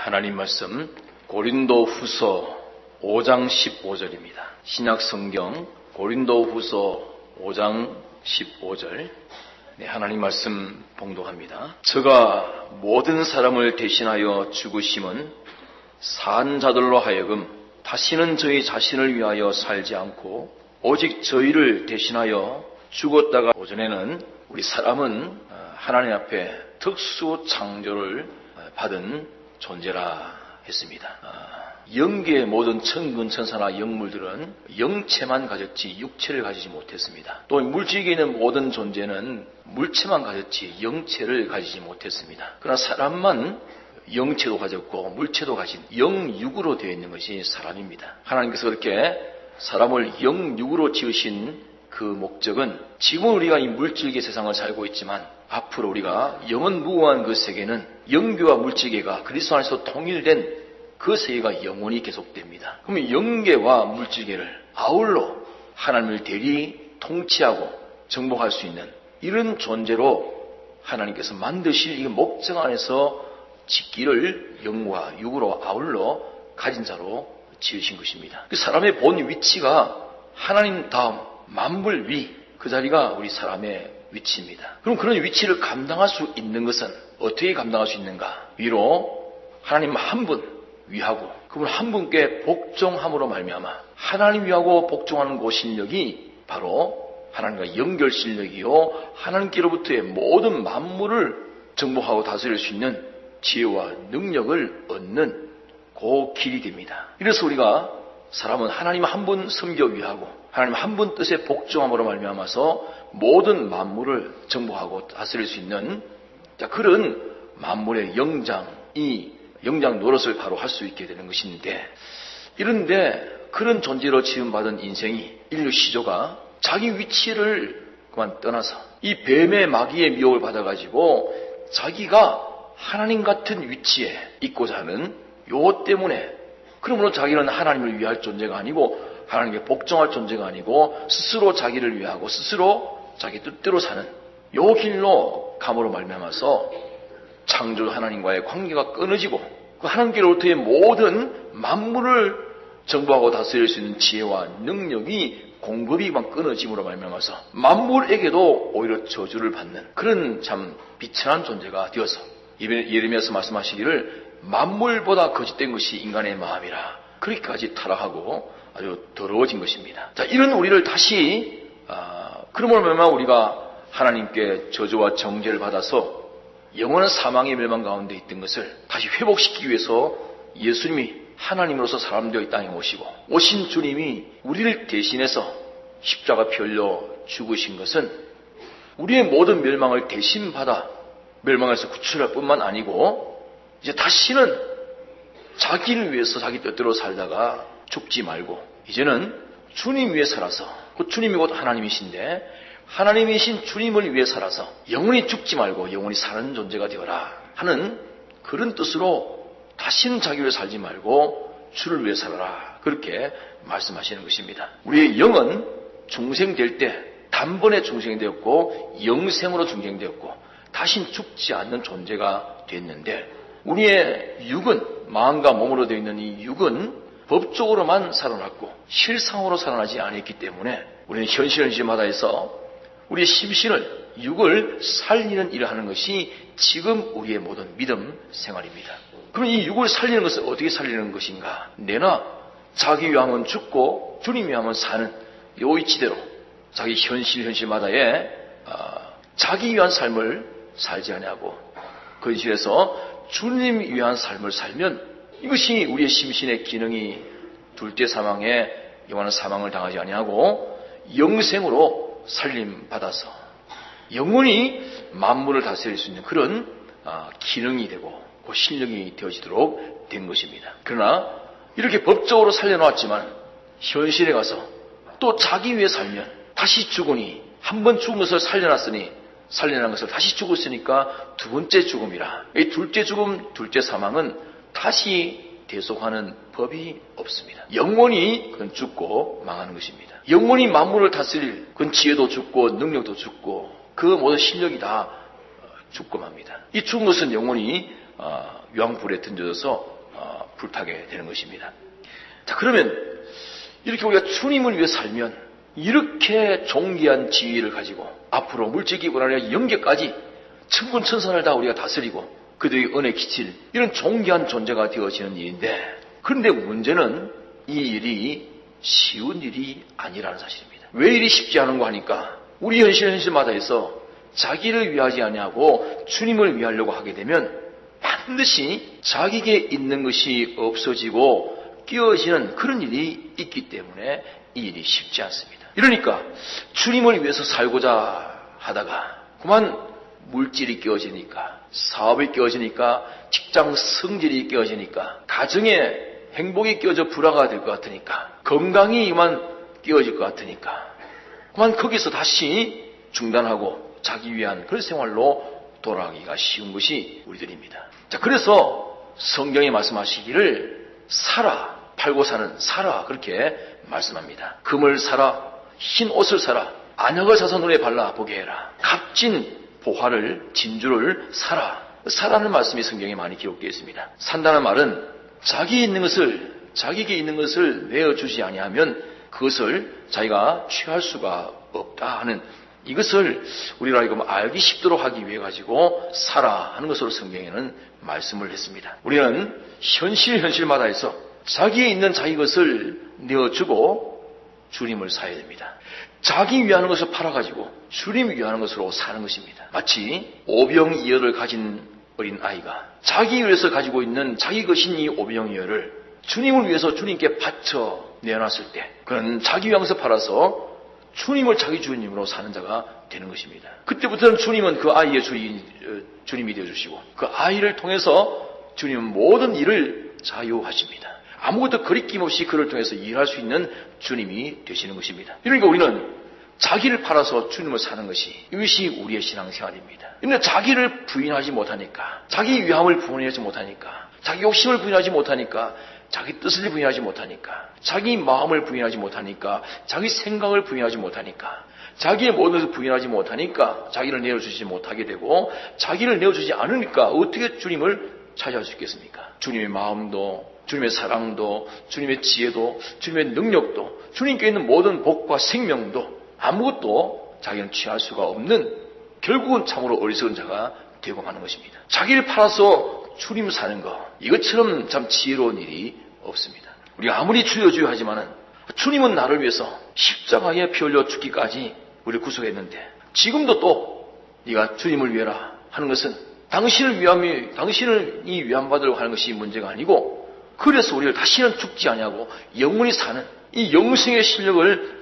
하나님 말씀 고린도후서 5장 15절입니다. 신약 성경 고린도후서 5장 15절. 하나님 말씀 봉독합니다. 저가 모든 사람을 대신하여 죽으심은 산 자들로 하여금 다시는 저희 자신을 위하여 살지 않고 오직 저희를 대신하여 죽었다가 오전에는 우리 사람은 하나님 앞에 특수 창조를 받은 존재라 했습니다. 영계의 모든 천군 천사나 영물들은 영체만 가졌지 육체를 가지지 못했습니다. 또 물질계에 있는 모든 존재는 물체만 가졌지 영체를 가지지 못했습니다. 그러나 사람만 영체도 가졌고 물체도 가진 영육으로 되어 있는 것이 사람입니다. 하나님께서 그렇게 사람을 영육으로 지으신 그 목적은 지금 우리가 이 물질계 세상을 살고 있지만 앞으로 우리가 영원 무궁한 그 세계는 영계와 물질계가 그리스도 안에서 통일된 그 세계가 영원히 계속됩니다. 그러면 영계와 물질계를 아울러 하나님을 대리 통치하고 정복할 수 있는 이런 존재로 하나님께서 만드실 이 목적 안에서 짓기를 영과 육으로 아울러 가진 자로 지으신 것입니다. 그 사람의 본 위치가 하나님 다음 만물 위 그 자리가 우리 사람의 위치입니다. 그럼 그런 위치를 감당할 수 있는 것은 어떻게 감당할 수 있는가? 위로 하나님 한 분 위하고 그분 한 분께 복종함으로 말미암아 하나님 위하고 복종하는 그 실력이 바로 하나님과 연결 실력이요 하나님께로부터의 모든 만물을 정복하고 다스릴 수 있는 지혜와 능력을 얻는 그 길이 됩니다. 이래서 우리가 사람은 하나님 한 분 섬겨 위하고 하나님 한 분 뜻에 복종함으로 말미암아서 모든 만물을 정복하고 다스릴 수 있는 그런 만물의 영장 노릇을 바로 할 수 있게 되는 것인데, 이런데 그런 존재로 지음받은 인생이 인류 시조가 자기 위치를 그만 떠나서 이 뱀의 마귀의 미혹을 받아가지고 자기가 하나님 같은 위치에 있고자 하는 요 때문에, 그러므로 자기는 하나님을 위할 존재가 아니고 하나님께 복종할 존재가 아니고 스스로 자기를 위하고 스스로 자기 뜻대로 사는 요 길로 감으로 말미암아서 창조 하나님과의 관계가 끊어지고 그 하나님께로부터의 모든 만물을 정복하고 다스릴 수 있는 지혜와 능력이 공급이 막 끊어짐으로 말미암아서 만물에게도 오히려 저주를 받는 그런 참 비천한 존재가 되어서 예레미야서 말씀하시기를 만물보다 거짓된 것이 인간의 마음이라 그렇게까지 타락하고 아주 더러워진 것입니다. 자, 이런 우리를 다시 그러므로 말미암아 우리가 하나님께 저주와 정죄를 받아서 영원한 사망의 멸망 가운데 있던 것을 다시 회복시키기 위해서 예수님이 하나님으로서 사람되어 이 땅에 오신 주님이 우리를 대신해서 십자가 피 흘려 죽으신 것은 우리의 모든 멸망을 대신 받아 멸망에서 구출할 뿐만 아니고 이제 다시는 자기를 위해서 자기 뜻대로 살다가 죽지 말고 이제는 주님 위해 살아서 그 주님이 곧 하나님이신데 하나님이신 주님을 위해 살아서 영원히 죽지 말고 영원히 사는 존재가 되어라 하는 그런 뜻으로 다시는 자기 위해 살지 말고 주를 위해 살아라 그렇게 말씀하시는 것입니다. 우리의 영은 중생될 때 단번에 중생되었고 영생으로 중생되었고 다시는 죽지 않는 존재가 됐는데 우리의 육은 마음과 몸으로 되어 있는 이 육은 법적으로만 살아났고 실상으로 살아나지 않았기 때문에 우리는 현실마다에서 우리의 심신을 육을 살리는 일을 하는 것이 지금 우리의 모든 믿음 생활입니다. 그럼 이 육을 살리는 것은 어떻게 살리는 것인가? 내나 자기 위함은 죽고 주님 위함은 사는 요 이치대로 자기 현실마다에 자기 위한 삶을 살지 아니하고 그 현실에서 주님 위한 삶을 살면 이것이 우리의 심신의 기능이 둘째 사망에 영원한 사망을 당하지 아니하고 영생으로 살림받아서 영원히 만물을 다스릴 수 있는 그런 기능이 되고 그 실력이 되어지도록 된 것입니다. 그러나 이렇게 법적으로 살려놓았지만 현실에 가서 또 자기 위해 살면 다시 죽으니 한 번 죽은 것을 살려놨으니 살려난 것을 다시 죽었으니까 두 번째 죽음이라. 이 둘째 죽음, 둘째 사망은 다시 대속하는 법이 없습니다. 영원히 그건 죽고 망하는 것입니다. 영원히 만물을 다스릴 그건 지혜도 죽고 능력도 죽고 그 모든 실력이 다 죽고 맙니다. 이 죽은 것은 영원히 유황불에 던져져서 불타게 되는 것입니다. 자, 그러면 이렇게 우리가 주님을 위해 살면 이렇게 존귀한 지위를 가지고 앞으로 물질기뿐 아니라 영계까지 천군 천사를 다 우리가 다스리고 그들의 은혜 기칠 이런 존귀한 존재가 되어지는 일인데, 그런데 문제는 이 일이 쉬운 일이 아니라는 사실입니다. 왜 일이 쉽지 않은가 하니까 우리 현실마다에서 자기를 위하지 아니하고 주님을 위하려고 하게 되면 반드시 자기에게 있는 것이 없어지고 끼어지는 그런 일이 있기 때문에 이 일이 쉽지 않습니다. 이러니까 주님을 위해서 살고자 하다가 그만 물질이 끼어지니까, 사업이 끼어지니까, 직장 성질이 끼어지니까, 가정에 행복이 끼어져 불화가 될 것 같으니까, 건강이 그만 끼어질 것 같으니까 그만 거기서 다시 중단하고 자기 위한 그런 생활로 돌아가기가 쉬운 것이 우리들입니다. 자, 그래서 성경이 말씀하시기를 사라, 팔고 사는 사라, 그렇게 말씀합니다. 금을 사라, 흰 옷을 사라, 안약을 사서 눈에 발라 보게 해라, 값진 보화를, 진주를 사라. 사라는 말씀이 성경에 많이 기록되어 있습니다. 산다는 말은 자기에게 있는 것을 내어주지 아니하면 그것을 자기가 취할 수가 없다 하는, 이것을 우리가 이거 알기 쉽도록 하기 위해 가지고 사라 하는 것으로 성경에는 말씀을 했습니다. 우리는 현실마다에서 자기에 있는 자기 것을 내어주고 주님을 사야 됩니다. 자기 위하는 것을 팔아가지고 주님 위하는 것으로 사는 것입니다. 마치 오병이어를 가진 어린 아이가 자기 위해서 가지고 있는 자기 것인 이 오병이어를 주님을 위해서 주님께 바쳐 내어놨을 때 그는 자기 위한 것을 팔아서 주님을 자기 주님으로 사는 자가 되는 것입니다. 그때부터는 주님은 그 아이의 주님이 되어주시고 그 아이를 통해서 주님은 모든 일을 자유하십니다. 아무것도 거리낌 없이 그를 통해서 일할 수 있는 주님이 되시는 것입니다. 그러니까 우리는 자기를 팔아서 주님을 사는 것이, 이것이 우리의 신앙생활입니다. 그런데 자기를 부인하지 못하니까, 자기 위함을 부인하지 못하니까, 자기 욕심을 부인하지 못하니까, 자기 뜻을 부인하지 못하니까, 자기 마음을 부인하지 못하니까, 자기 생각을 부인하지 못하니까, 자기의 모든 것을 부인하지 못하니까 자기를 내어주지 못하게 되고, 자기를 내어주지 않으니까 어떻게 주님을 차지할 수 있겠습니까? 주님의 마음도, 주님의 사랑도, 주님의 지혜도, 주님의 능력도, 주님께 있는 모든 복과 생명도 아무것도 자기는 취할 수가 없는, 결국은 참으로 어리석은 자가 되고 마는 것입니다. 자기를 팔아서 주님 사는 것, 이것처럼 참 지혜로운 일이 없습니다. 우리가 아무리 주여 하지만은 주님은 나를 위해서 십자가에 피 흘려 죽기까지 우리를 구속했는데, 지금도 또 네가 주님을 위해라 하는 것은 당신을 위함받으려고 하는 것이 문제가 아니고, 그래서 우리를 다시는 죽지 아니하고 영원히 사는 이 영생의 실력을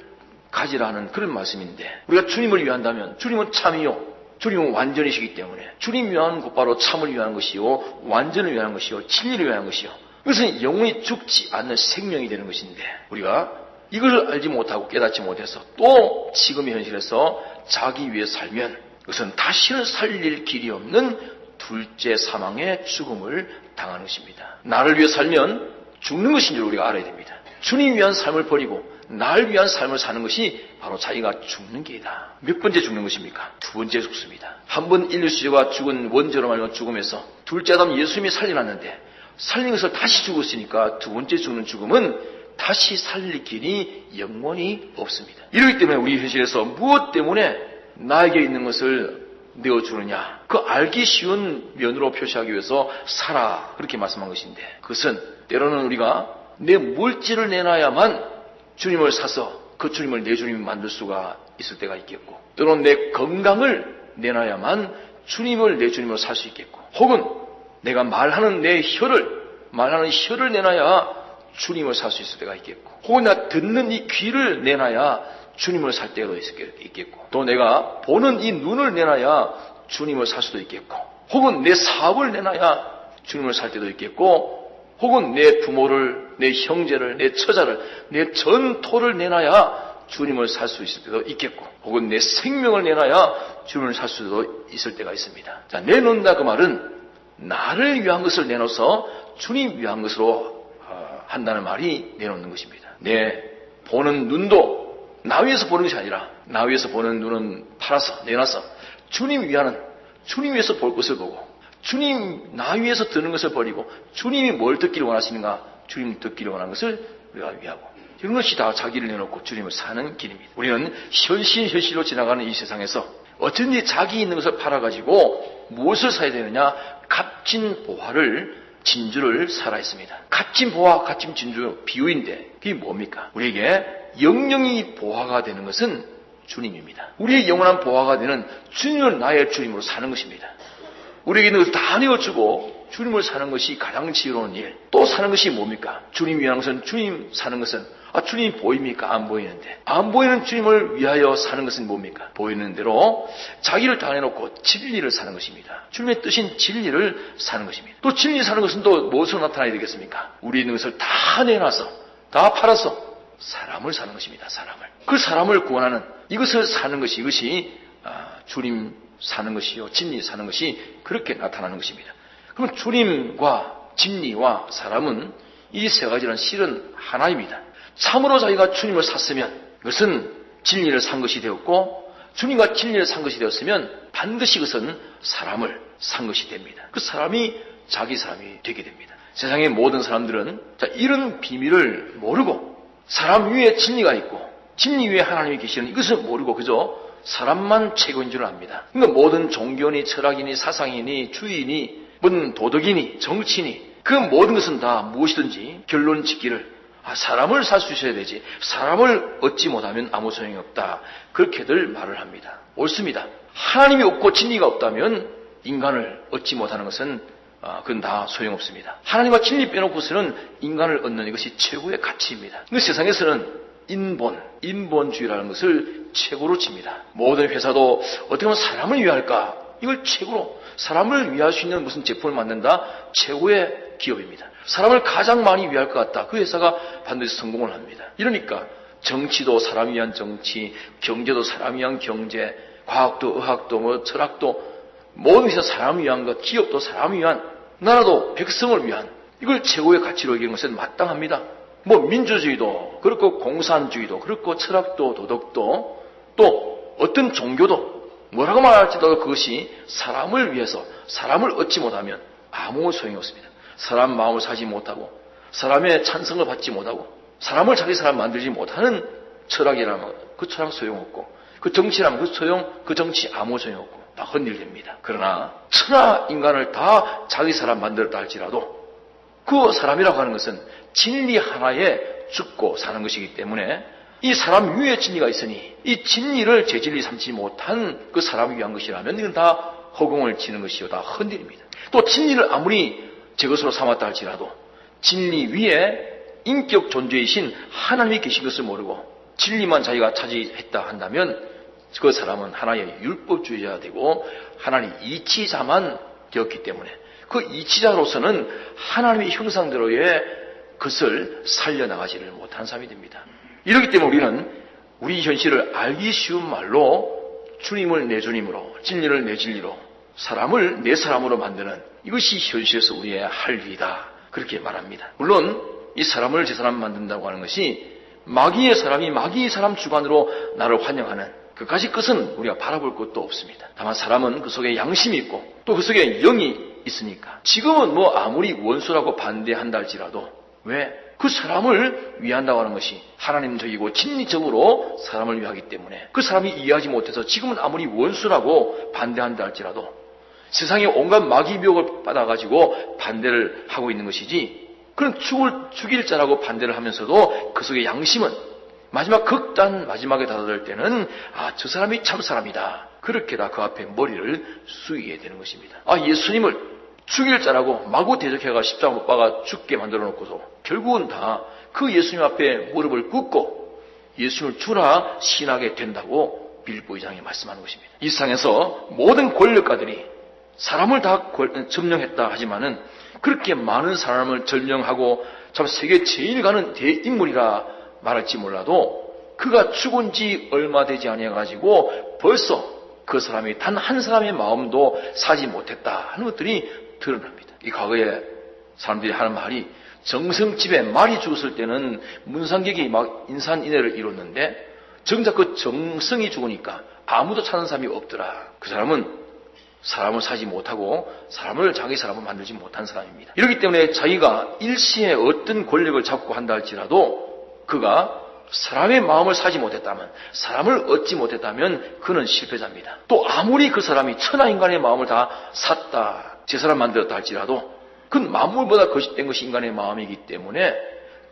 가지라는 그런 말씀인데, 우리가 주님을 위한다면 주님은 참이요, 주님은 완전이시기 때문에 주님 위하는 곧바로 참을 위한 것이요, 완전을 위한 것이요, 진리를 위한 것이요, 그것은 영원히 죽지 않는 생명이 되는 것인데, 우리가 이걸 알지 못하고 깨닫지 못해서 또 지금의 현실에서 자기 위해 살면 그것은 다시는 살릴 길이 없는 둘째 사망의 죽음을 당하는 것입니다. 나를 위해 살면 죽는 것인 줄 우리가 알아야 됩니다. 주님 위한 삶을 버리고 나를 위한 삶을 사는 것이 바로 자기가 죽는 길이다. 몇 번째 죽는 것입니까? 두 번째 죽습니다. 한 번 인류시대가 죽은 원죄로 말미암아 죽음에서 둘째 아담 예수님이 살려놨는데, 살린 것을 다시 죽었으니까 두 번째 죽는 죽음은 다시 살릴 길이 영원히 없습니다. 이러기 때문에 우리 현실에서 무엇 때문에 나에게 있는 것을 내어주느냐, 그 알기 쉬운 면으로 표시하기 위해서 사라, 그렇게 말씀한 것인데, 그것은 때로는 우리가 내 물질을 내놔야만 주님을 사서 그 주님을 내 주님이 만들 수가 있을 때가 있겠고, 때로는 내 건강을 내놔야만 주님을 내 주님으로 살 수 있겠고, 혹은 내가 말하는 혀를 내놔야 주님을 살 수 있을 때가 있겠고, 혹은 내가 듣는 이 귀를 내놔야 주님을 살 때가 있겠고, 또 내가 보는 이 눈을 내놔야 주님을 살 수도 있겠고, 혹은 내 사업을 내놔야 주님을 살 때도 있겠고, 혹은 내 부모를, 내 형제를, 내 처자를, 내 전토를 내놔야 주님을 살 수 있을 때도 있겠고, 혹은 내 생명을 내놔야 주님을 살 수도 있을 때가 있습니다. 자, 내놓는다 그 말은 나를 위한 것을 내놓아서 주님 위한 것으로 한다는 말이 내놓는 것입니다. 내 보는 눈도 나 위해서 보는 것이 아니라, 나 위해서 보는 눈은 팔아서 내놔서 주님 위하는, 주님 위해서 볼 것을 보고 주님 나 위에서 드는 것을 버리고 주님이 뭘 듣기를 원하시는가? 주님 듣기를 원하는 것을 우리가 위하고, 이런 것이 다 자기를 내놓고 주님을 사는 길입니다. 우리는 현실로 지나가는 이 세상에서 어쩐지 자기 있는 것을 팔아가지고 무엇을 사야 되느냐? 값진 보화를, 진주를 사라 했습니다. 값진 보화, 값진 진주, 비유인데 그게 뭡니까? 우리에게 영영이 보화가 되는 것은 주님입니다. 우리의 영원한 보화가 되는 주님을 나의 주님으로 사는 것입니다. 우리에게 있는 것을 다 내어주고 주님을 사는 것이 가장 지혜로운 일. 또 사는 것이 뭡니까? 주님 위한 것은, 주님 사는 것은, 주님이 보입니까? 안 보이는데. 안 보이는 주님을 위하여 사는 것은 뭡니까? 보이는 대로 자기를 다 내놓고 진리를 사는 것입니다. 주님의 뜻인 진리를 사는 것입니다. 또 진리 사는 것은 또 무엇으로 나타나야 되겠습니까? 우리 있는 것을 다 내놔서, 다 팔아서 사람을 사는 것입니다. 사람을. 그 사람을 구원하는 이것을 사는 것이, 이것이 주님 사는 것이요, 진리 사는 것이 그렇게 나타나는 것입니다. 그러면 주님과 진리와 사람은 이 세 가지는 실은 하나입니다. 참으로 자기가 주님을 샀으면 그것은 진리를 산 것이 되었고, 주님과 진리를 산 것이 되었으면 반드시 그것은 사람을 산 것이 됩니다. 그 사람이 자기 사람이 되게 됩니다. 세상의 모든 사람들은 이런 비밀을 모르고, 사람 위에 진리가 있고 진리 위에 하나님이 계시는 이것을 모르고 그저 사람만 최고인 줄 압니다. 그러니까 모든 종교니 철학이니 사상이니 주의니 모든 도덕이니 정치니 그 모든 것은 다 무엇이든지 결론 짓기를 사람을 살 수 있어야 되지, 사람을 얻지 못하면 아무 소용이 없다, 그렇게들 말을 합니다. 옳습니다. 하나님이 없고 진리가 없다면 인간을 얻지 못하는 것은 그건 다 소용없습니다. 하나님과 진리 빼놓고서는 인간을 얻는 이것이 최고의 가치입니다. 그 세상에서는 인본주의라는 것을 최고로 칩니다. 모든 회사도 어떻게 보면 사람을 위할까? 이걸 최고로, 사람을 위할 수 있는 무슨 제품을 만든다? 최고의 기업입니다. 사람을 가장 많이 위할 것 같다. 그 회사가 반드시 성공을 합니다. 이러니까 정치도 사람 위한 정치, 경제도 사람 위한 경제, 과학도 의학도 철학도 모든 것이 사람 위한 것, 기업도 사람 위한, 나라도 백성을 위한, 이걸 최고의 가치로 여기는 것은 마땅합니다. 민주주의도 그렇고 공산주의도 그렇고 철학도 도덕도 또 어떤 종교도 뭐라고 말할지라도 그것이 사람을 위해서, 사람을 얻지 못하면 아무 소용이 없습니다. 사람 마음을 사지 못하고 사람의 찬성을 받지 못하고 사람을 자기 사람 만들지 못하는 철학이라면 그 철학 소용없고, 그 정치라면 그 정치 아무 소용없고 다 헌일됩니다. 그러나 천하 인간을 다 자기 사람 만들었다 할지라도 그 사람이라고 하는 것은 진리 하나에 죽고 사는 것이기 때문에 이 사람 위에 진리가 있으니 이 진리를 제 진리 삼지 못한 그 사람을 위한 것이라면 이건 다 허공을 치는 것이요, 다 헌일입니다. 또 진리를 아무리 제 것으로 삼았다 할지라도 진리 위에 인격 존재이신 하나님이 계신 것을 모르고 진리만 자기가 차지했다 한다면 그 사람은 하나의 율법주의자가 되고 하나님 이치자만 되었기 때문에 그 이치자로서는 하나님의 형상대로의 것을 살려나가지를 못한 사람이 됩니다. 이렇기 때문에 우리는 우리 현실을 알기 쉬운 말로 주님을 내 주님으로, 진리를 내 진리로, 사람을 내 사람으로 만드는 이것이 현실에서 우리의 할 일이다, 그렇게 말합니다. 물론 이 사람을 제 사람 만든다고 하는 것이 마귀의 사람이 마귀의 사람 주관으로 나를 환영하는 그까지 것은 우리가 바라볼 것도 없습니다. 다만 사람은 그 속에 양심이 있고 또 그 속에 영이 있으니까 지금은 아무리 원수라고 반대한다 할지라도 왜? 그 사람을 위한다고 하는 것이 하나님적이고 진리적으로 사람을 위하기 때문에 그 사람이 이해하지 못해서 지금은 아무리 원수라고 반대한다 할지라도 세상에 온갖 마귀 미혹을 받아가지고 반대를 하고 있는 것이지, 그런 죽일 자라고 반대를 하면서도 그 속에 양심은 마지막 극단 마지막에 다다를 때는 저 사람이 참 사람이다, 그렇게 다 그 앞에 머리를 숙이게 되는 것입니다. 예수님을 죽일 자라고 마구 대적해가 십자가 못 박아 죽게 만들어 놓고도 결국은 다 그 예수님 앞에 무릎을 꿇고 예수님을 주라 신하게 된다고 빌립보 2장에 말씀하는 것입니다. 이 세상에서 모든 권력가들이 사람을 다 점령했다 하지만은 그렇게 많은 사람을 점령하고 참 세계 제일 가는 대인물이라 말할지 몰라도 그가 죽은 지 얼마 되지 아니해가지고 벌써 그 사람이 단 한 사람의 마음도 사지 못했다 하는 것들이 드러납니다. 이 과거에 사람들이 하는 말이, 정성집에 말이 죽었을 때는 문상객이 막 인산인해를 이뤘는데 정작 그 정성이 죽으니까 아무도 찾는 사람이 없더라. 그 사람은 사람을 사지 못하고 사람을 자기 사람을 만들지 못한 사람입니다. 이렇기 때문에 자기가 일시에 어떤 권력을 잡고 한다 할지라도 그가 사람의 마음을 사지 못했다면, 사람을 얻지 못했다면 그는 실패자입니다. 또 아무리 그 사람이 천하인간의 마음을 다 샀다, 제 사람 만들었다 할지라도 그건 만물보다 거짓된 것이 인간의 마음이기 때문에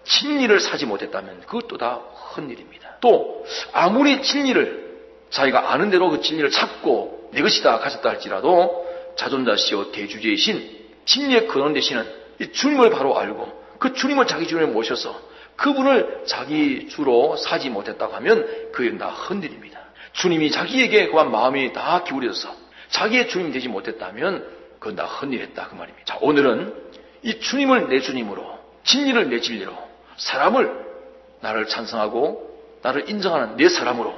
진리를 사지 못했다면 그것도 다 헛일입니다. 또 아무리 진리를 자기가 아는 대로 그 진리를 찾고 내 것이다 가졌다 할지라도 자존자시오 대주제이신 진리의 근원 되시는 이 주님을 바로 알고 그 주님을 자기 주님에 모셔서 그분을 자기 주로 사지 못했다고 하면 그게 다 헛일입니다. 주님이 자기에게 그한 마음이 다 기울여져서 자기의 주님이 되지 못했다면 그건 다 헛일했다 그 말입니다. 자, 오늘은 이 주님을 내 주님으로, 진리를 내 진리로, 사람을 나를 찬성하고 나를 인정하는 내 사람으로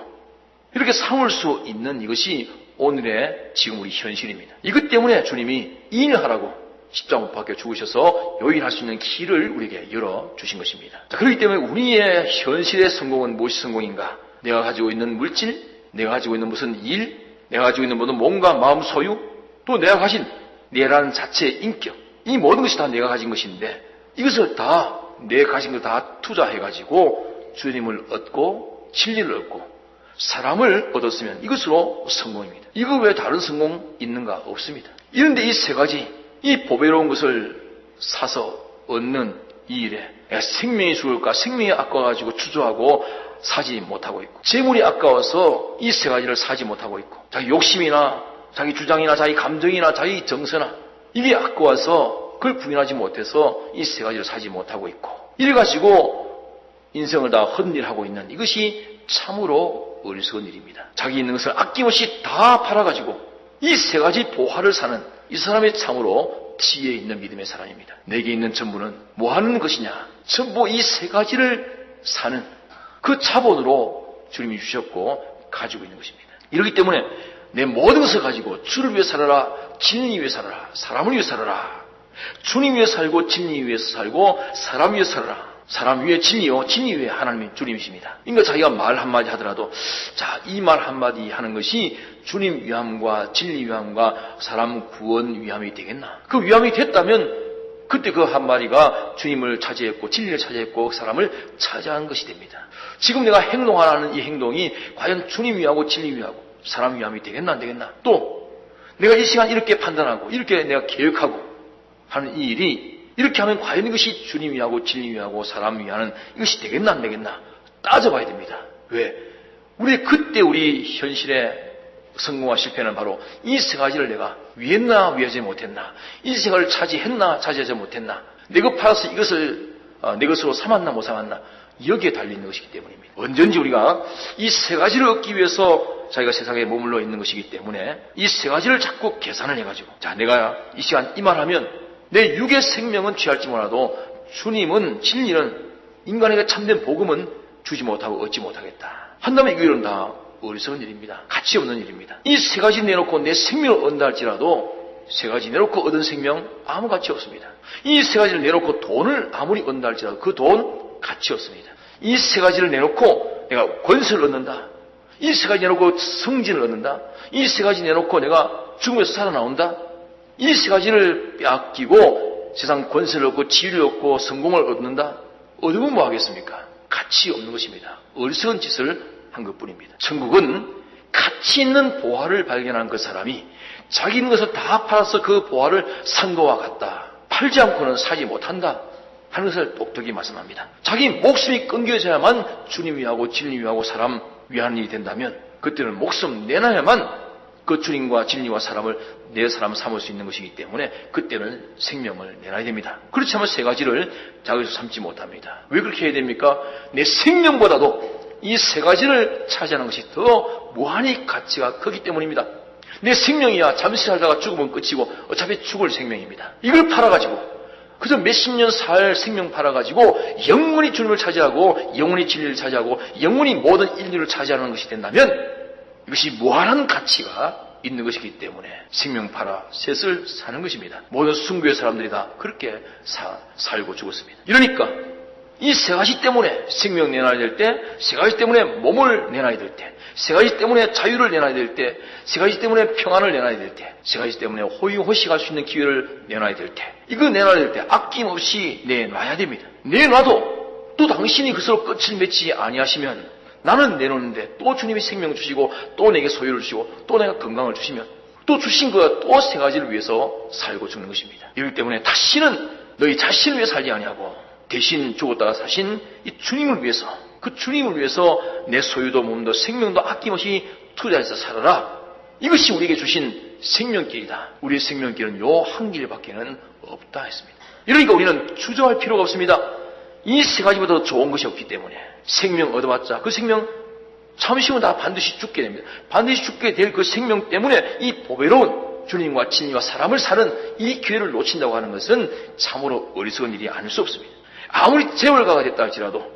이렇게 삼을 수 있는 이것이 오늘의 지금 우리 현실입니다. 이것 때문에 주님이 인하라고 십자가 못 박혀 죽으셔서 요인할 수 있는 길을 우리에게 열어주신 것입니다. 자, 그렇기 때문에 우리의 현실의 성공은 무엇이 성공인가? 내가 가지고 있는 물질, 내가 가지고 있는 무슨 일, 내가 가지고 있는 모든 몸과 마음 소유, 또 내가 가진 내라는 자체의 인격, 이 모든 것이 다 내가 가진 것인데 이것을 다 내가 가진 걸 다 투자해가지고 주님을 얻고 진리를 얻고 사람을 얻었으면 이것으로 성공입니다. 이거 외에 다른 성공 있는가? 없습니다. 이런데 이 세 가지, 이 보배로운 것을 사서 얻는 이 일에 내가 생명이 죽을까 생명이 아까워가지고 주저하고 사지 못하고 있고, 재물이 아까워서 이 세 가지를 사지 못하고 있고, 자기 욕심이나 자기 주장이나 자기 감정이나 자기 정서나 이게 아까워서 그걸 부인하지 못해서 이 세 가지를 사지 못하고 있고, 이래가지고 인생을 다 헛일하고 있는 이것이 참으로 어리석은 일입니다. 자기 있는 것을 아낌없이 다 팔아가지고 이 세 가지 보화를 사는 이 사람이 참으로 지혜 있는 믿음의 사람입니다. 내게 있는 전부는 뭐 하는 것이냐? 전부 이 세 가지를 사는 그 자본으로 주님이 주셨고 가지고 있는 것입니다. 이렇기 때문에 내 모든 것을 가지고 주를 위해 살아라, 진리 위해 살아라, 사람을 위해 살아라. 주님 위해 살고 진리 위해서 살고 사람 위해 살아라. 사람 위에 진리요, 진리 위에 하나님이 주님이십니다. 그러니까 자기가 말 한마디 하더라도 자, 이 말 한마디 하는 것이 주님 위함과 진리 위함과 사람 구원 위함이 되겠나? 그 위함이 됐다면 그때 그 한마디가 주님을 차지했고 진리를 차지했고 사람을 차지한 것이 됩니다. 지금 내가 행동하는 이 행동이 과연 주님 위하고 진리 위하고 사람 위함이 되겠나 안 되겠나? 또 내가 이 시간 이렇게 판단하고 이렇게 내가 계획하고 하는 이 일이 이렇게 하면 과연 이것이 주님 위하고 진리 위하고 사람 위하는 이것이 되겠나 안 되겠나 따져봐야 됩니다. 왜? 그때 우리 현실의 성공과 실패는 바로 이 세 가지를 내가 위했나 위하지 못했나, 이 세 가지를 차지했나 차지하지 못했나, 내 것 팔아서 이것을 내 것으로 삼았나 못 삼았나 여기에 달려있는 것이기 때문입니다. 언제든지 우리가 이 세 가지를 얻기 위해서 자기가 세상에 머물러 있는 것이기 때문에 이 세 가지를 자꾸 계산을 해가지고 자, 내가 이 시간 이 말하면 내 육의 생명은 취할지 몰라도 주님은 진리는 인간에게 참된 복음은 주지 못하고 얻지 못하겠다 한다면 이거는 다 어리석은 일입니다. 가치 없는 일입니다. 이 세 가지 내놓고 내 생명을 얻는다 할지라도 세 가지 내놓고 얻은 생명 아무 가치 없습니다. 이 세 가지를 내놓고 돈을 아무리 얻는다 할지라도 그 돈 가치 없습니다. 이 세 가지를 내놓고 내가 권세를 얻는다, 이 세 가지 내놓고 성진을 얻는다, 이 세 가지 내놓고 내가 죽음에서 살아나온다, 이 세 가지를 빼앗기고 세상 권세를 얻고 지위를 얻고 성공을 얻는다? 얻으면 뭐 하겠습니까? 가치 없는 것입니다. 어리석은 짓을 한 것뿐입니다. 천국은 가치 있는 보화를 발견한 그 사람이 자기 있는 것을 다 팔아서 그 보화를 산 것과 같다, 팔지 않고는 사지 못한다 하는 것을 똑똑히 말씀합니다. 자기 목숨이 끊겨져야만 주님 위하고 진리 위하고 사람 위하는 일이 된다면 그때는 목숨 내놔야만 그 주님과 진리와 사람을 내 사람 삼을 수 있는 것이기 때문에 그때는 생명을 내놔야 됩니다. 그렇지 않으면 세 가지를 자기에서 삼지 못합니다. 왜 그렇게 해야 됩니까? 내 생명보다도 이 세 가지를 차지하는 것이 더 무한히 가치가 크기 때문입니다. 내 생명이야 잠시 살다가 죽으면 끝이고 어차피 죽을 생명입니다. 이걸 팔아가지고 그래서 몇십 년 살 생명 팔아가지고 영원히 주님을 차지하고 영원히 진리를 차지하고 영원히 모든 인류를 차지하는 것이 된다면 이것이 무한한 가치가 있는 것이기 때문에 생명 팔아 셋을 사는 것입니다. 모든 순교의 사람들이 다 그렇게 살고 죽었습니다. 이러니까 이 세 가지 때문에 생명 내놔야 될 때, 세 가지 때문에 몸을 내놔야 될 때, 세 가지 때문에 자유를 내놔야 될 때, 세 가지 때문에 평안을 내놔야 될 때, 세 가지 때문에 호의호식할 수 있는 기회를 내놔야 될 때, 이거 내놔야 될 때 아낌없이 내놔야 됩니다. 내놔도 또 당신이 그것으로 끝을 맺지 아니하시면, 나는 내놓는데 또 주님이 생명 주시고 또 내게 소유를 주시고 또 내가 건강을 주시면 또 주신 거 또 세 가지를 위해서 살고 죽는 것입니다. 이렇기 때문에 다시는 너희 자신을 위해 살지 아니하고 대신 죽었다가 사신 이 주님을 위해서, 그 주님을 위해서 내 소유도 몸도 생명도 아낌없이 투자해서 살아라. 이것이 우리에게 주신 생명길이다. 우리의 생명길은 요 한 길밖에는 없다 했습니다. 이러니까 우리는 주저할 필요가 없습니다. 이 세 가지보다 더 좋은 것이 없기 때문에 생명 얻어봤자 그 생명 잠시 후는 다 반드시 죽게 됩니다. 반드시 죽게 될 그 생명 때문에 이 보배로운 주님과 진리와 사람을 사는 이 기회를 놓친다고 하는 것은 참으로 어리석은 일이 아닐 수 없습니다. 아무리 재벌가가 됐다 할지라도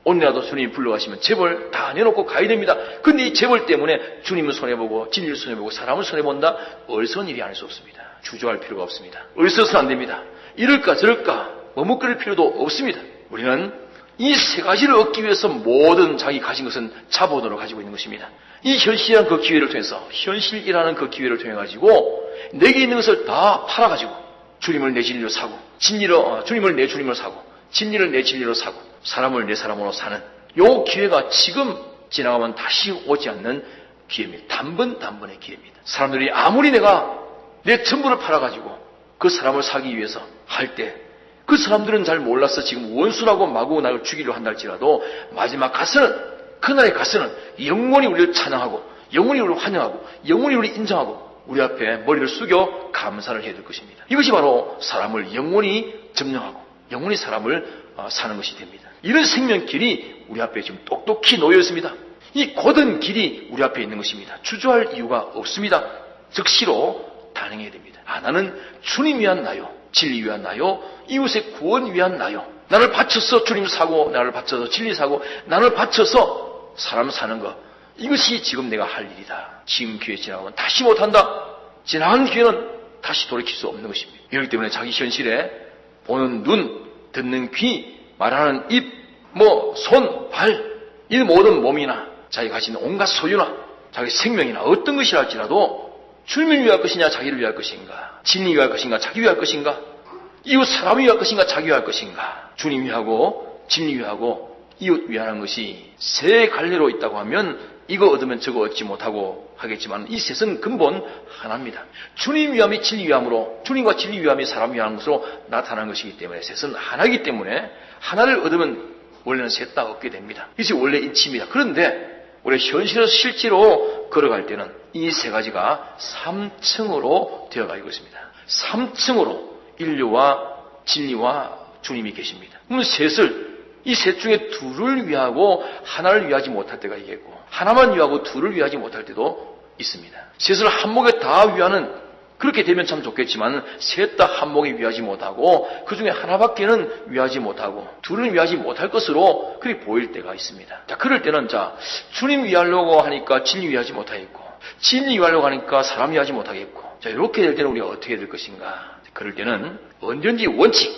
오늘이라도 주님이 불러가시면 재벌 다 내놓고 가야 됩니다. 근데 이 재벌 때문에 주님을 손해보고 진리를 손해보고 사람을 손해본다? 어리석은 일이 아닐 수 없습니다. 주저할 필요가 없습니다. 어리석어서는 안 됩니다. 이럴까 저럴까 머뭇거릴 필요도 없습니다. 우리는 이 세 가지를 얻기 위해서 모든 자기 가진 것은 자본으로 가지고 있는 것입니다. 이 현실이라는 그 기회를 통해서, 현실이라는 그 기회를 통해 가지고 내게 있는 것을 다 팔아가지고 주님을 내 진리로 사고, 주님을 내 주님으로 사고, 진리를 내 진리로 사고, 사람을 내 사람으로 사는 요 기회가 지금 지나가면 다시 오지 않는 기회입니다. 단번의 기회입니다. 사람들이 아무리 내가 내 전부를 팔아가지고 그 사람을 사기 위해서 할 때, 그 사람들은 잘 몰라서 지금 원수라고 마구 나를 죽이려 한다 할지라도 마지막 가서는, 그날에 가서는 영원히 우리를 찬양하고 영원히 우리를 환영하고 영원히 우리를 인정하고 우리 앞에 머리를 숙여 감사를 해야 될 것입니다. 이것이 바로 사람을 영원히 점령하고 영원히 사람을 사는 것이 됩니다. 이런 생명길이 우리 앞에 지금 똑똑히 놓여 있습니다. 이 곧은 길이 우리 앞에 있는 것입니다. 주저할 이유가 없습니다. 즉시로 단행해야 됩니다. 나는 주님 위한 나요, 진리 위한 나요, 이웃의 구원 위한 나요. 나를 바쳐서 주님 사고, 나를 바쳐서 진리 사고, 나를 바쳐서 사람 사는 것, 이것이 지금 내가 할 일이다. 지금 기회 지나가면 다시 못한다. 지나간 기회는 다시 돌이킬 수 없는 것입니다. 그렇기 때문에 자기 현실에 보는 눈, 듣는 귀, 말하는 입, 손, 발, 이 모든 몸이나 자기 가진 온갖 소유나 자기 생명이나 어떤 것이라 할지라도 주님을 위할 것이냐 자기를 위할 것인가, 진리 위할 것인가 자기 위할 것인가, 이웃 사람을 위할 것인가 자기 위할 것인가, 주님 위하고 진리 위하고 이웃 위하는 것이 세 갈래로 있다고 하면 이거 얻으면 저거 얻지 못하고 하겠지만 이 셋은 근본 하나입니다. 주님 위함이 진리 위함으로, 주님과 진리 위함이 사람 위하는 것으로 나타나는 것이기 때문에 셋은 하나이기 때문에 하나를 얻으면 원래는 셋 다 얻게 됩니다. 이것이 원래 이치입니다. 그런데 우리 현실에서 실제로 걸어갈 때는 이 세 가지가 3층으로 되어가고 있습니다. 3층으로 인류와 진리와 주님이 계십니다. 그러면 이 셋 중에 둘을 위하고 하나를 위하지 못할 때가 있겠고, 하나만 위하고 둘을 위하지 못할 때도 있습니다. 셋을 한목에 다 위하는, 그렇게 되면 참 좋겠지만 셋 다 한목에 위하지 못하고 그 중에 하나밖에는 위하지 못하고 둘은 위하지 못할 것으로 그렇게 보일 때가 있습니다. 자, 그럴 때는 주님 위하려고 하니까 진리 위하지 못하겠고, 진리 위하려고 하니까 사람 위하지 못하겠고, 자, 이렇게 될 때는 우리가 어떻게 될 것인가? 그럴 때는 언제든지 원칙,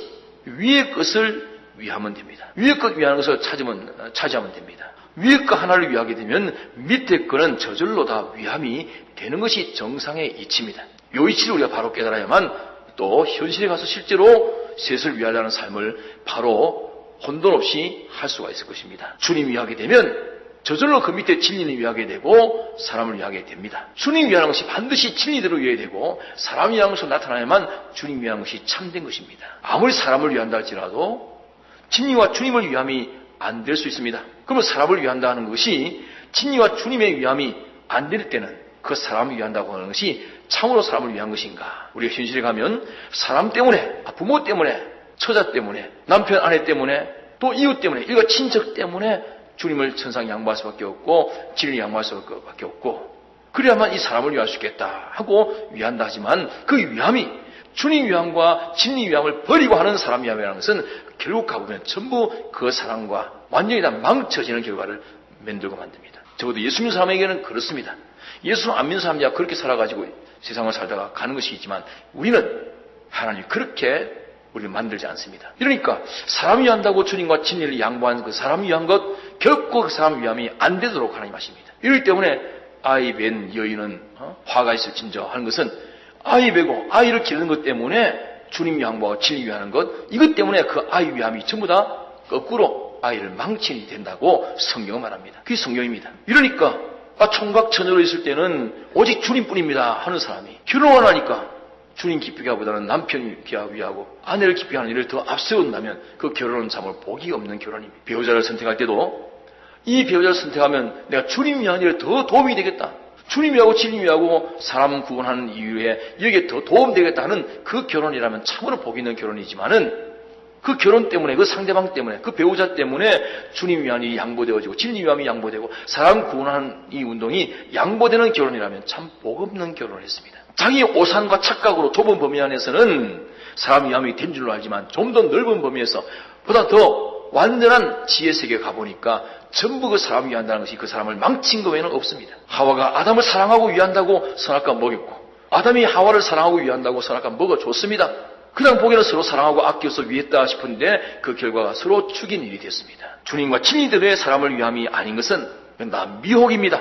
위의 것을 위하면 됩니다. 위의 것 위하는 것을 차지하면 됩니다. 위의 것 하나를 위하게 되면 밑에 거는 저절로 다 위함이 되는 것이 정상의 이치입니다. 이 이치를 우리가 바로 깨달아야만 또 현실에 가서 실제로 셋을 위하려는 삶을 바로 혼돈 없이 할 수가 있을 것입니다. 주님 위하게 되면 저절로 그 밑에 진리를 위하게 되고 사람을 위하게 됩니다. 주님 위하는 것이 반드시 진리대로 위해야 되고 사람 위하는 것으로 나타나야만 주님 위하는 것이 참된 것입니다. 아무리 사람을 위한다 할지라도 진리와 주님을 위함이 안 될 수 있습니다. 그러면 사람을 위한다 하는 것이 진리와 주님의 위함이 안 될 때는 그 사람을 위한다고 하는 것이 참으로 사람을 위한 것인가? 우리가 현실에 가면 사람 때문에, 부모 때문에, 처자 때문에, 남편 아내 때문에, 또 이웃 때문에, 일가 친척 때문에 주님을 천상 양보할 수밖에 없고 진리 양보할 수밖에 없고, 그래야만 이 사람을 위할 수 있겠다 하고 위한다 하지만 그 위함이 주님 위함과 진리 위함을 버리고 하는 사람 위함이라는 것은 결국 가보면 전부 그 사람과 완전히 다 망쳐지는 결과를 만들고 만듭니다. 적어도 예수 믿는 사람에게는 그렇습니다. 예수 안 믿는 사람이야 그렇게 살아가지고 세상을 살다가 가는 것이 있지만 우리는 하나님 그렇게 우리는 만들지 않습니다. 이러니까 사람이 위한다고 주님과 진리를 양보한 그 사람이 위한 것 결코 그 사람 위함이 안 되도록 하나님 하십니다. 이렇기 때문에 아이 뵌 여인은 화가 있을진저 하는 것은 아이 베고 아이를 기르는 것 때문에 주님 양보하고 진리 위하는 것, 이것 때문에 그 아이 위함이 전부 다 거꾸로 아이를 망친이 된다고 성경은 말합니다. 그게 성경입니다. 이러니까 총각 처녀로 있을 때는 오직 주님뿐입니다 하는 사람이 결혼을 하니까 주님 기쁘게 하기보다는 남편이 위하고 아내를 기쁘게 하는 일을 더 앞세운다면 그 결혼은 참으로 복이 없는 결혼입니다. 배우자를 선택할 때도 이 배우자를 선택하면 내가 주님 위한 일에 더 도움이 되겠다. 주님 위하고 진리 위하고 사람 구원하는 이유에 여기에 더 도움되겠다 하는 그 결혼이라면 참으로 복 있는 결혼이지만은 그 결혼 때문에 그 상대방 때문에 그 배우자 때문에 주님 위한 일이 양보되어지고 진리 위함이 양보되고 사람 구원하는 이 운동이 양보되는 결혼이라면 참 복 없는 결혼을 했습니다. 자기 오산과 착각으로 좁은 범위 안에서는 사람 위함이 된 줄로 알지만 좀 더 넓은 범위에서 보다 더 완전한 지혜 세계에 가보니까 전부 그 사람 위한다는 것이 그 사람을 망친 것 외에는 없습니다. 하와가 아담을 사랑하고 위한다고 선악과 먹였고 아담이 하와를 사랑하고 위한다고 선악과 먹어줬습니다. 그냥 보기에는 서로 사랑하고 아껴서 위했다 싶은데 그 결과가 서로 죽인 일이 됐습니다. 주님과 친이들의 사람을 위함이 아닌 것은 나 미혹입니다.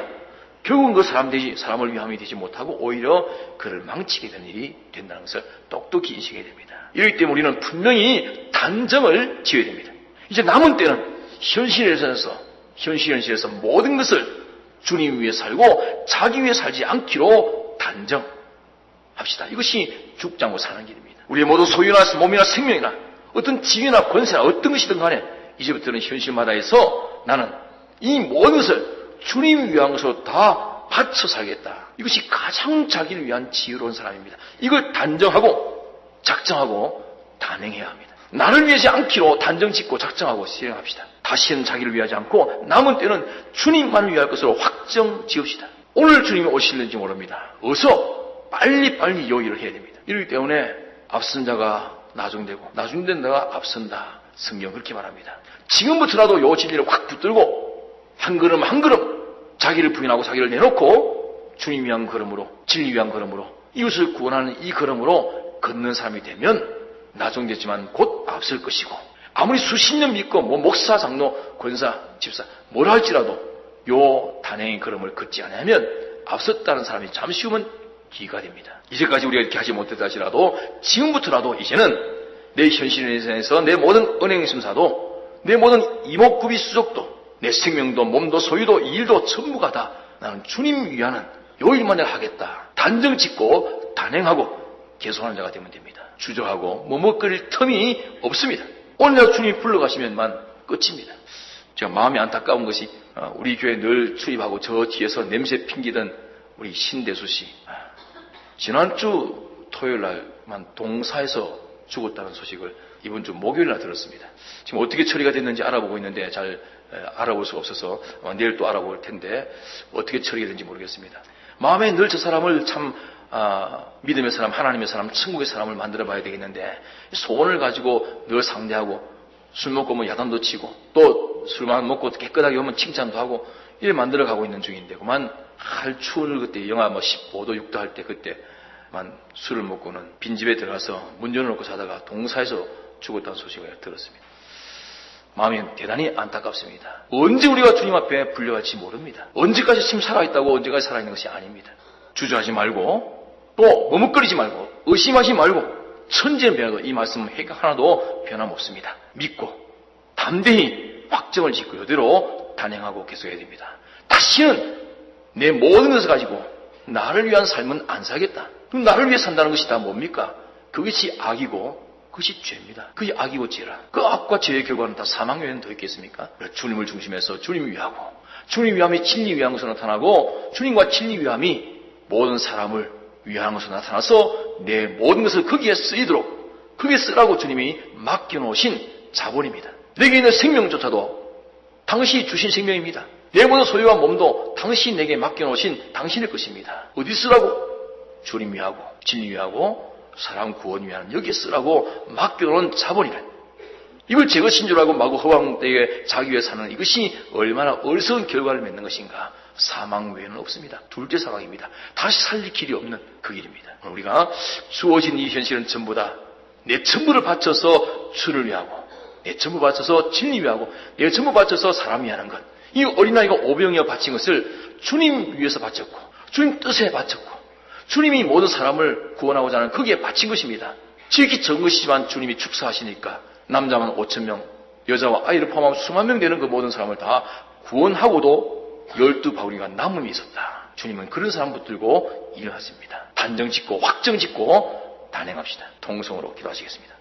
결국은 그 사람을 위함이 되지 못하고 오히려 그를 망치게 되는 일이 된다는 것을 똑똑히 인식해야 됩니다. 이렇기 때문에 우리는 분명히 단정을 지어야 됩니다. 이제 남은 때는 현실에서 모든 것을 주님 위해 살고 자기 위해 살지 않기로 단정합시다. 이것이 죽지 않고 사는 길입니다. 우리의 모든 소유나 몸이나 생명이나 어떤 지위나 권세나 어떤 것이든 간에 이제부터는 현실마다에서 나는 이 모든 것을 주님 위한 것으로 다 바쳐 살겠다. 이것이 가장 자기를 위한 지혜로운 사람입니다. 이걸 단정하고 작정하고 단행해야 합니다. 나를 위하지 않기로 단정 짓고 작정하고 실행합시다. 다시는 자기를 위하지 않고 남은 때는 주님만을 위할 것으로 확정 지읍시다. 오늘 주님이 오실는지 모릅니다. 어서 빨리 요일을 해야 됩니다. 이렇기 때문에 앞선 자가 나중되고 나중된 자가 앞선다. 성경 그렇게 말합니다. 지금부터라도 요 진리를 확 붙들고 한 걸음 한 걸음 자기를 부인하고 자기를 내놓고 주님 위한 걸음으로 진리 위한 걸음으로 이웃을 구원하는 이 걸음으로 걷는 사람이 되면 나중됐지만 곧 앞설 것이고 아무리 수십 년 믿고 목사, 장로, 권사, 집사 뭐라 할지라도 요 단행의 걸음을 걷지 않으면 앞섰다는 사람이 잠시 후면 기가 됩니다. 이제까지 우리가 이렇게 하지 못했다 하지라도 지금부터라도 이제는 내 현실에서 내 모든 은행 심사도 내 모든 이목구비 수족도 내 생명도 몸도 소유도 일도 전부가 다 나는 주님 위하는 요 일만을 하겠다. 단정 짓고 단행하고 계속하는 자가 되면 됩니다. 주저하고 머뭇거릴 틈이 없습니다. 오늘 주님이 불러가시면만 끝입니다. 제가 마음이 안타까운 것이 우리 교회 늘 출입하고 저 뒤에서 냄새 핑기던 우리 신대수 씨. 지난주 토요일날만 동사에서 죽었다는 소식을 이번 주 목요일날 들었습니다. 지금 어떻게 처리가 됐는지 알아보고 있는데 잘 알아볼 수가 없어서 내일 또 알아볼 텐데 어떻게 처리가 됐는지 모르겠습니다. 마음에 늘 저 사람을 참 믿음의 사람, 하나님의 사람, 천국의 사람을 만들어 봐야 되겠는데 소원을 가지고 늘 상대하고 술 먹고 야단도 치고 또 술만 먹고 깨끗하게 오면 칭찬도 하고 이래 만들어 가고 있는 중인데 그만 추운 그때 영하 15도 6도 할 때 그때만 술을 먹고는 빈집에 들어가서 문 열어놓고 자다가 동사에서 죽었다는 소식을 들었습니다. 마음이 대단히 안타깝습니다. 언제 우리가 주님 앞에 불려갈지 모릅니다. 언제까지 지금 살아있다고 언제까지 살아있는 것이 아닙니다. 주저하지 말고 또 머뭇거리지 말고 의심하지 말고 천지는 변해도 이 말씀은 하나도 변함없습니다. 믿고 담대히 확정을 짓고 이대로 단행하고 계속해야 됩니다. 다시는 내 모든 것을 가지고 나를 위한 삶은 안 살겠다. 그럼 나를 위해 산다는 것이 다 뭡니까? 그것이 악이고 그것이 죄입니다. 그게 악이고 죄라. 그 악과 죄의 결과는 다 사망 외에는 더 있겠습니까? 주님을 중심해서 주님 위하고 주님 위함이 진리 위한 것으로 나타나고 주님과 진리 위함이 모든 사람을 위하는 것으로 나타나서 내 모든 것을 거기에 쓰이도록 거기에 쓰라고 주님이 맡겨놓으신 자본입니다. 내게 있는 생명조차도 당신이 주신 생명입니다. 내 모든 소유와 몸도 당신이 내게 맡겨놓으신 당신의 것입니다. 어디 쓰라고? 주님 위하고 진리 위하고 사람 구원 위하는 여기에 쓰라고 맡겨놓은 자본이래. 이걸 제 것인 줄 알고 마구 허황되게 자기 위해 사는 이것이 얼마나 어리석은 결과를 맺는 것인가. 사망 외에는 없습니다. 둘째 사망입니다. 다시 살릴 길이 없는 그 길입니다. 우리가 주어진 이 현실은 전부 다 내 전부를 바쳐서 주를 위하고, 내 전부 바쳐서 진리 위하고, 내 전부 바쳐서 사람 위하는 것. 이 어린아이가 오병이어 바친 것을 주님 위해서 바쳤고, 주님 뜻에 바쳤고, 주님이 모든 사람을 구원하고자 하는 거기에 바친 것입니다. 지극히 적은 것이지만 주님이 축사하시니까 남자만 5,000명, 여자와 아이를 포함하면 수만 명 되는 그 모든 사람을 다 구원하고도 12바구니가 남음이 있었다. 주님은 그런 사람 붙들고 일을 하십니다. 단정 짓고 확정 짓고 단행합시다. 통성으로 기도하시겠습니다.